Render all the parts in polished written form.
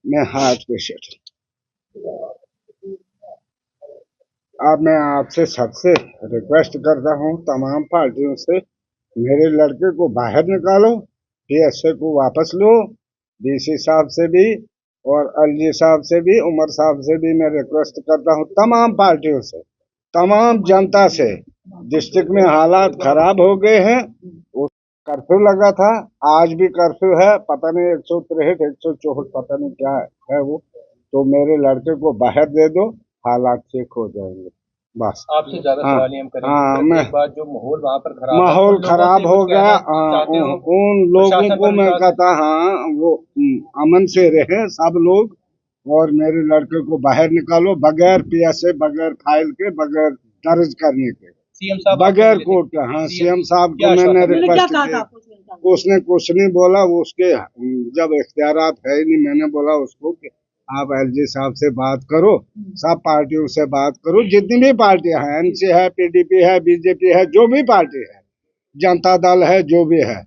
मैं heart patient हूँ। अब मैं आपसे सबसे रिक्वेस्ट करता हूँ, तमाम पार्टियों से, मेरे लड़के को बाहर निकालो, पीएसए को वापस लो। डीसी साहब से भी और एलजी साहब से भी, उमर साहब से भी मैं रिक्वेस्ट करता हूँ, तमाम पार्टियों से, तमाम जनता से। डिस्ट्रिक्ट में हालात खराब हो गए हैं। कर्फ्यू लगा था, आज भी कर्फ्यू है, पता नहीं 163 164 पता नहीं क्या है वो। तो मेरे लड़के को बाहर दे दो, हालात ठीक हो जाएंगे बस। आपसे ज्यादा सवाल हम करेंगे। हाँ, मैं बात जो माहौल वहाँ पर माहौल खराब हो गया। उन लोगों को मैं कहता, हाँ वो अमन से रहे सब लोग, और मेरे लड़के को बाहर निकालो बगैर पीएसए, बगैर फाइल के, बगैर दर्ज करने के, सीएम साहब बगैर कोर्ट के। हाँ, सीएम साहब को मैंने रिक्वेस्ट किया, उसने कुछ नहीं बोला। वो उसके जब इख्तियारात है ही नहीं, मैंने बोला उसको कि आप एलजी साहब से बात करो, सब पार्टियों से बात करो, जितनी भी पार्टियां हैं, एनसी है, पीडीपी है, बीजेपी है, जो भी पार्टी है, जनता दल है, जो भी है,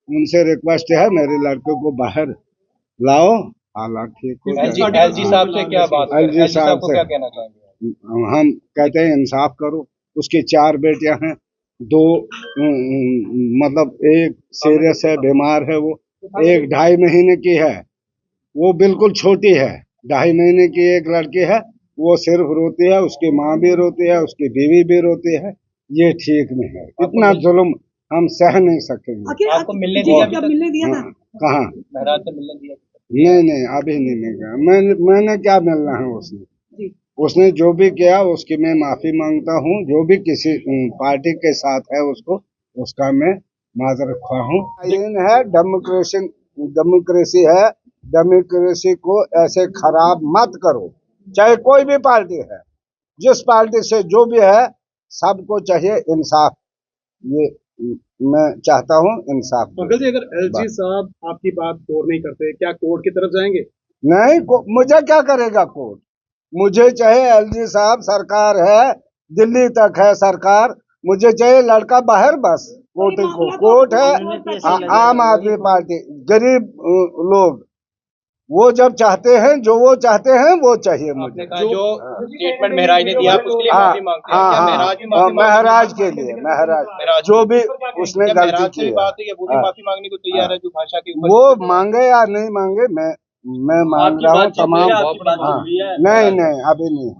उनसे रिक्वेस्ट है मेरे लड़के को बाहर लाओ, हालात ठीक हो जाए। एलजी साहब से क्या बात, एलजी साहब से क्या कहना चाहेंगे? हम कहते हैं इंसाफ करो। उसकी 4 बेटियां हैं, 2 मतलब एक सीरियस है, बीमार है वो, एक 2.5 महीने की है, वो बिल्कुल छोटी है। 2.5 महीने की एक लड़की है, वो सिर्फ रोती है, उसकी माँ भी रोती है, उसकी बीवी भी रोती है। ये ठीक नहीं है, इतना जुल्म हम सह नहीं सकेंगे। आपको मिलने दिया था? कहाँ? महराज से मिलने दिया? नहीं, अभी नहीं मिलेगा। मैंने क्या मिलना है उसने जो भी किया उसकी मैं माफी मांगता हूँ। जो भी किसी पार्टी के साथ है उसका मैं माजरत ख्वाह हूँ। है डेमोक्रेसी है, डेमोक्रेसी को ऐसे खराब मत करो, चाहे कोई भी पार्टी है, जिस पार्टी से जो भी है, सबको चाहिए इंसाफ। ये मैं चाहता हूँ, इंसाफ। पंकज जी, अगर एलजी साहब आपकी बात गौर नहीं करते, क्या कोर्ट की तरफ जाएंगे? नहीं, मुझे क्या करेगा कोर्ट? मुझे चाहे एलजी साहब, सरकार है, दिल्ली तक है सरकार, मुझे चाहिए लड़का बाहर बस। कोर्ट है, आम आदमी पार्टी, गरीब लोग, वो जब चाहते हैं, जो वो चाहते हैं वो चाहिए मुझे। जो स्टेटमेंट महराज ने दिया उसके लिए माफी मांगते हैं क्या? महराज भी माफी महराज के लिए, महराज जो भी उसने गलती की बात है, वो भी माफी मांगने को तैयार है, जो भाषा के ऊपर। वो मांगे या नहीं मांगे, मैं मांग रहा हूँ तमाम। नहीं, अभी नहीं,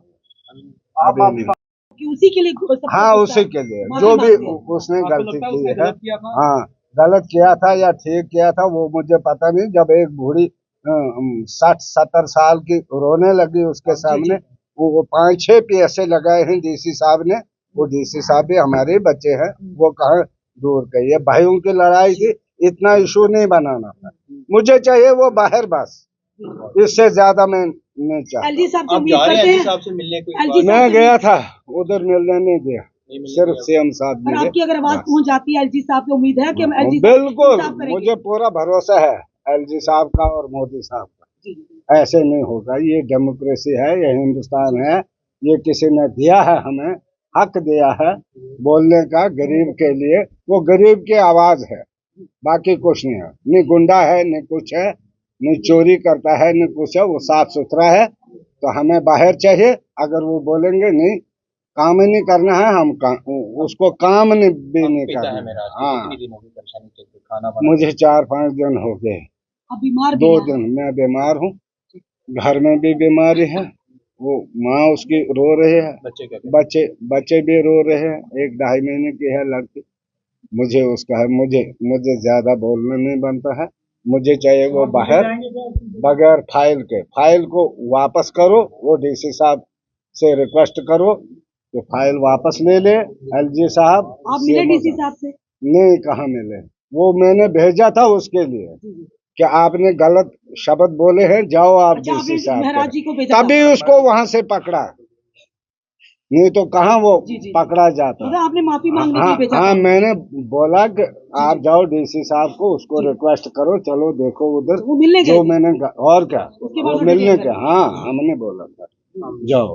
उसी के लिए। हाँ, उसी के लिए जो भी उसने गलती की है। हाँ, गलत किया था या ठीक किया था वो मुझे पता नहीं। जब एक बूढ़ी 60-70 साल की रोने लगी उसके सामने, वो 5-6 पीएसए लगाए हैं डीसी साहब ने। वो डीसी साहब भी हमारे बच्चे हैं, वो कहाँ दूर गई है। भाइयों की लड़ाई थी, इतना इशू नहीं बनाना था। मुझे चाहिए वो बाहर बस, इससे ज्यादा मैं नहीं चाहता। एलजी साहब से मिलने को मैं गया था, उधर मिलने नहीं दिया, सिर्फ सीएम साहब मिले। आपकी अगर आवाज पहुंच जाती है एलजी साहब को, उम्मीद है कि हम एलजी बिल्कुल, मुझे पूरा भरोसा है एलजी साहब का और मोदी साहब का। ऐसे नहीं होगा, ये डेमोक्रेसी है, ये हिंदुस्तान है, ये किसी ने दिया है, हमें हक दिया है बोलने का गरीब के लिए। वो गरीब की आवाज है, बाकी कुछ नहीं है। नहीं गुंडा है, नहीं कुछ है, नहीं चोरी करता है, नहीं कुछ है। वो साफ सुथरा है, तो हमें बाहर चाहिए। अगर वो बोलेंगे नहीं, काम ही नहीं करना है, हम उसको काम भी नहीं करना। हाँ, मुझे 4-5 दिन हो गए, 2 दिन मैं बीमार हूँ, घर में भी बीमारी है। वो माँ उसकी रो रही है, बच्चे भी रो रहे हैं। एक 2.5 महीने की है लड़की। मुझे उसका है, मुझे ज्यादा बोलना नहीं बनता है। मुझे चाहिए वो बाहर, बगैर फाइल को वापस करो। वो डीसी साहब से रिक्वेस्ट करो कि फाइल वापस ले ले। एलजी साहब, आप मिले डीसी साहब से? नहीं, कहाँ मिले। वो मैंने भेजा था उसके लिए कि आपने गलत शब्द बोले हैं, जाओ आप डीसी साहब, तभी उसको वहां से पकड़ा, नहीं तो कहाँ वो पकड़ा जाता। आपने माफी मांगने के लिए भेजा? हाँ, मैंने बोला कि आप जाओ डीसी साहब को, उसको रिक्वेस्ट करो, चलो देखो उधर जो मैंने, और क्या वो मिलने के। हाँ, हमने बोला था जाओ।